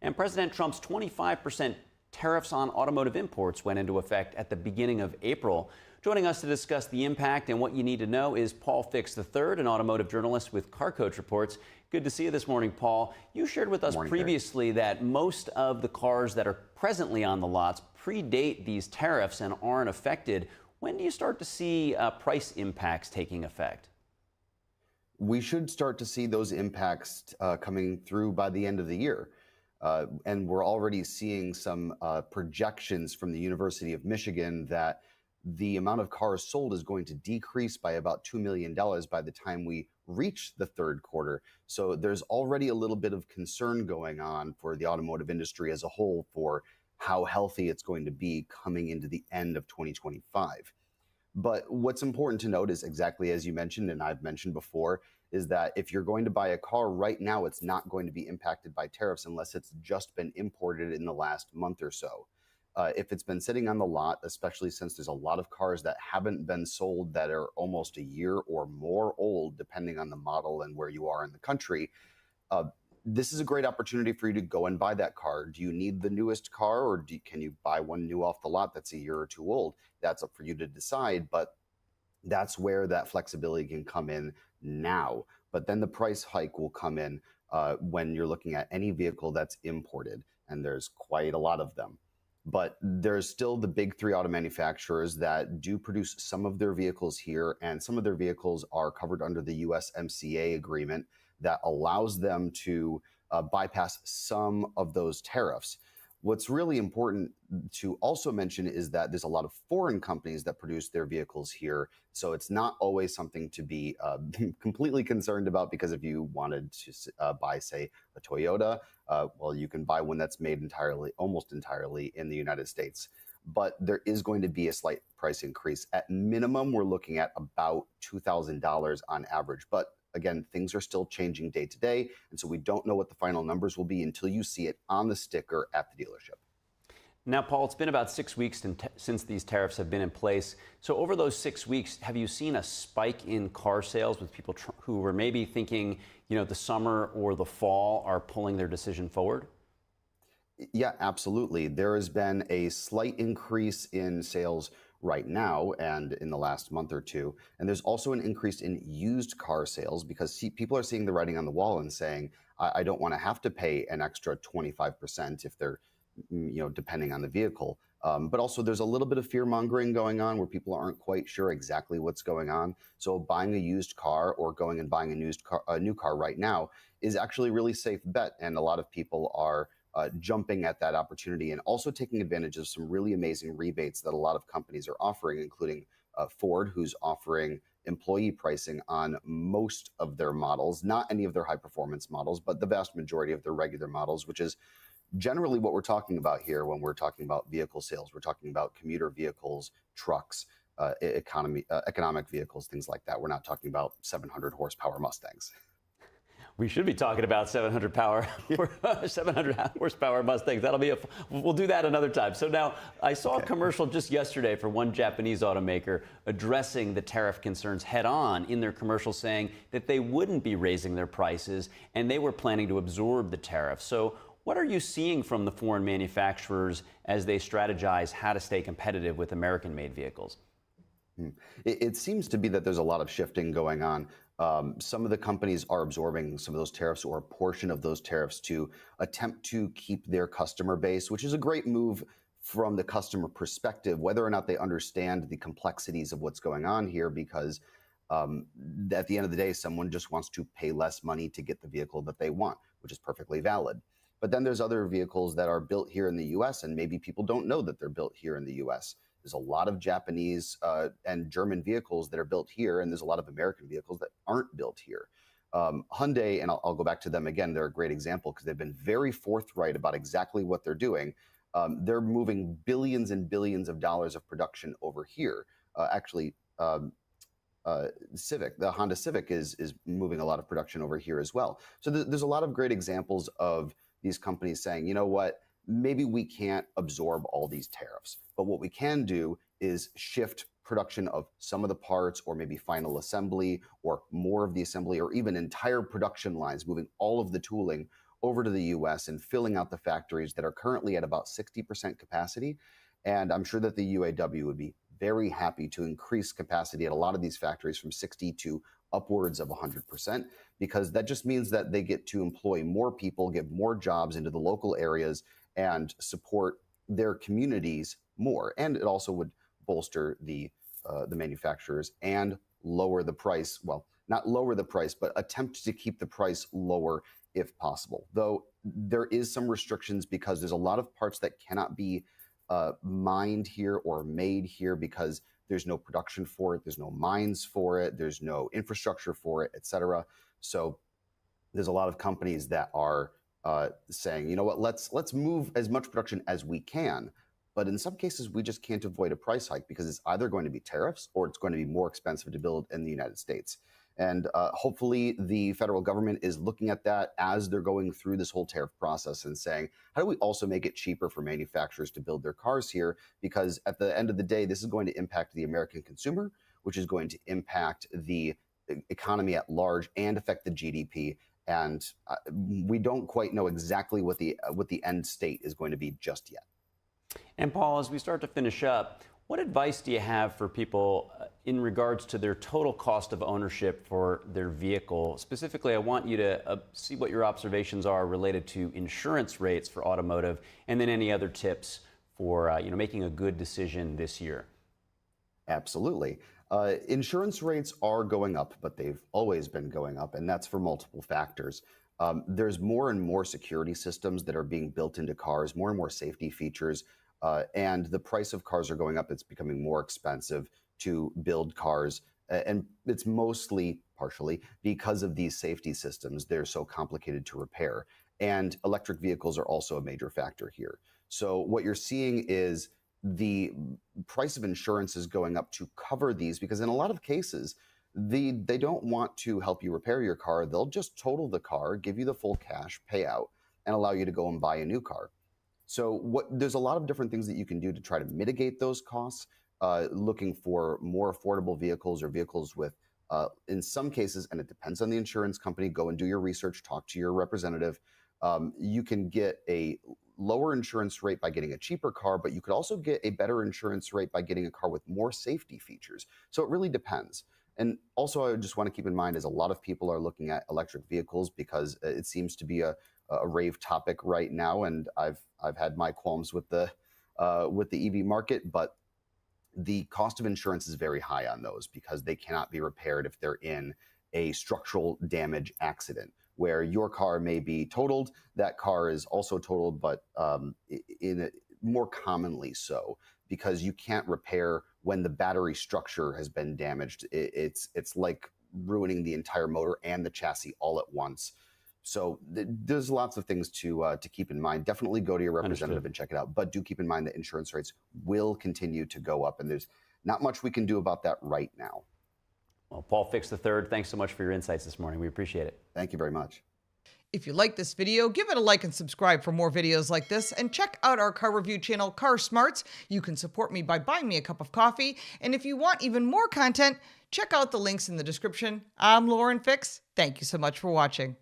And President Trump's 25% tariffs on automotive imports went into effect at the beginning of April. Joining us to discuss the impact and what you need to know is Paul Fix III, an automotive journalist with Car Coach Reports. Good to see you this morning, Paul. You shared with us previously that most of the cars that are presently on the lots predate these tariffs and aren't affected. When do you start to see price impacts taking effect? We should start to see those impacts coming through by the end of the year. And we're already seeing some projections from the University of Michigan that the amount of cars sold is going to decrease by about $2 million by the time we reach the third quarter. So there's already a little bit of concern going on for the automotive industry as a whole for how healthy it's going to be coming into the end of 2025. But what's important to note is exactly as you mentioned, and I've mentioned before, is that if you're going to buy a car right now, it's not going to be impacted by tariffs unless it's just been imported in the last month or so. If it's been sitting on the lot, especially since there's a lot of cars that haven't been sold that are almost a year or more old, depending on the model and where you are in the country, this is a great opportunity for you to go and buy that car. Do you need the newest car, or can you buy one new off the lot that's a year or two old? That's up for you to decide, but that's where that flexibility can come in now. But then the price hike will come in when you're looking at any vehicle that's imported, and there's quite a lot of them. But there's still the big three auto manufacturers that do produce some of their vehicles here, and some of their vehicles are covered under the USMCA agreement that allows them to bypass some of those tariffs. What's really important to also mention is that there's a lot of foreign companies that produce their vehicles here. So it's not always something to be completely concerned about, because if you wanted to buy, say, a Toyota, well, you can buy one that's made almost entirely in the United States. But there is going to be a slight price increase. At minimum, we're looking at about $2,000 on average. But again, things are still changing day to day, and so we don't know what the final numbers will be until you see it on the sticker at the dealership. Now, Paul, it's been about 6 weeks since these tariffs have been in place. So over those 6 weeks, have you seen a spike in car sales with people who were maybe thinking, the summer or the fall are pulling their decision forward? Yeah, absolutely. There has been a slight increase in sales right now and in the last month or two. And there's also an increase in used car sales because people are seeing the writing on the wall and saying, I don't want to have to pay an extra 25% if they're, depending on the vehicle. But also there's a little bit of fear mongering going on where people aren't quite sure exactly what's going on. So buying a used car or going and buying a new car right now is actually a really safe bet. And a lot of people are jumping at that opportunity and also taking advantage of some really amazing rebates that a lot of companies are offering, including Ford, who's offering employee pricing on most of their models, not any of their high performance models, but the vast majority of their regular models, which is generally what we're talking about here when we're talking about vehicle sales. We're talking about commuter vehicles, trucks, economic vehicles, things like that. We're not talking about 700 horsepower Mustangs. We should be talking about 700 horsepower Mustangs. We'll do that another time. So now I saw a commercial just yesterday for one Japanese automaker addressing the tariff concerns head on in their commercial, saying that they wouldn't be raising their prices and they were planning to absorb the tariff. So what are you seeing from the foreign manufacturers as they strategize how to stay competitive with American-made vehicles? It seems to be that there's a lot of shifting going on. Some of the companies are absorbing some of those tariffs or a portion of those tariffs to attempt to keep their customer base, which is a great move from the customer perspective, whether or not they understand the complexities of what's going on here, because at the end of the day, someone just wants to pay less money to get the vehicle that they want, which is perfectly valid. But then there's other vehicles that are built here in the U.S., and maybe people don't know that they're built here in the U.S. There's a lot of Japanese and German vehicles that are built here, and there's a lot of American vehicles that aren't built here. Hyundai, and I'll go back to them again, they're a great example because they've been very forthright about exactly what they're doing. They're moving billions and billions of dollars of production over here. Civic, the Honda Civic is moving a lot of production over here as well. So there's a lot of great examples of these companies saying, you know what, maybe we can't absorb all these tariffs, but what we can do is shift production of some of the parts, or maybe final assembly, or more of the assembly, or even entire production lines, moving all of the tooling over to the US and filling out the factories that are currently at about 60% capacity. And I'm sure that the UAW would be very happy to increase capacity at a lot of these factories from 60 to upwards of 100%, because that just means that they get to employ more people, give more jobs into the local areas, and support their communities more. And it also would bolster the manufacturers and lower the price. Well, not lower the price, but attempt to keep the price lower if possible. Though there is some restrictions because there's a lot of parts that cannot be mined here or made here because there's no production for it, there's no mines for it, there's no infrastructure for it, etc. So there's a lot of companies that are saying, you know what, let's move as much production as we can. But in some cases, we just can't avoid a price hike because it's either going to be tariffs or it's going to be more expensive to build in the United States. And hopefully the federal government is looking at that as they're going through this whole tariff process and saying, how do we also make it cheaper for manufacturers to build their cars here? Because at the end of the day, this is going to impact the American consumer, which is going to impact the economy at large and affect the GDP. And we don't quite know exactly what the end state is going to be just yet. And Paul, as we start to finish up, what advice do you have for people in regards to their total cost of ownership for their vehicle? Specifically, I want you to see what your observations are related to insurance rates for automotive, and then any other tips for making a good decision this year. Absolutely. Insurance rates are going up, but they've always been going up, and that's for multiple factors. There's more and more security systems that are being built into cars, more and more safety features, and the price of cars are going up. It's becoming more expensive to build cars, and it's mostly partially because of these safety systems. They're so complicated to repair, and electric vehicles are also a major factor here. So what you're seeing is the price of insurance is going up to cover these, because in a lot of cases, they don't want to help you repair your car. They'll just total the car, give you the full cash payout, and allow you to go and buy a new car. So there's a lot of different things that you can do to try to mitigate those costs, looking for more affordable vehicles or vehicles with, in some cases, and it depends on the insurance company, go and do your research, talk to your representative. You can get a lower insurance rate by getting a cheaper car, but you could also get a better insurance rate by getting a car with more safety features. So it really depends. And also, I just want to keep in mind is a lot of people are looking at electric vehicles because it seems to be a rave topic right now. And I've had my qualms with the EV market, but the cost of insurance is very high on those because they cannot be repaired if they're in a structural damage accident where your car may be totaled. That car is also totaled, but more commonly so, because you can't repair when the battery structure has been damaged. It's like ruining the entire motor and the chassis all at once. So there's lots of things to keep in mind. Definitely go to your representative and check it out. But do keep in mind that insurance rates will continue to go up, and there's not much we can do about that right now. Well, Paul Fix III, thanks so much for your insights this morning. We appreciate it. Thank you very much. If you like this video, give it a like and subscribe for more videos like this, and check out our car review channel, Car Smarts. You can support me by buying me a cup of coffee, and if you want even more content, check out the links in the description. I'm Lauren Fix. Thank you so much for watching.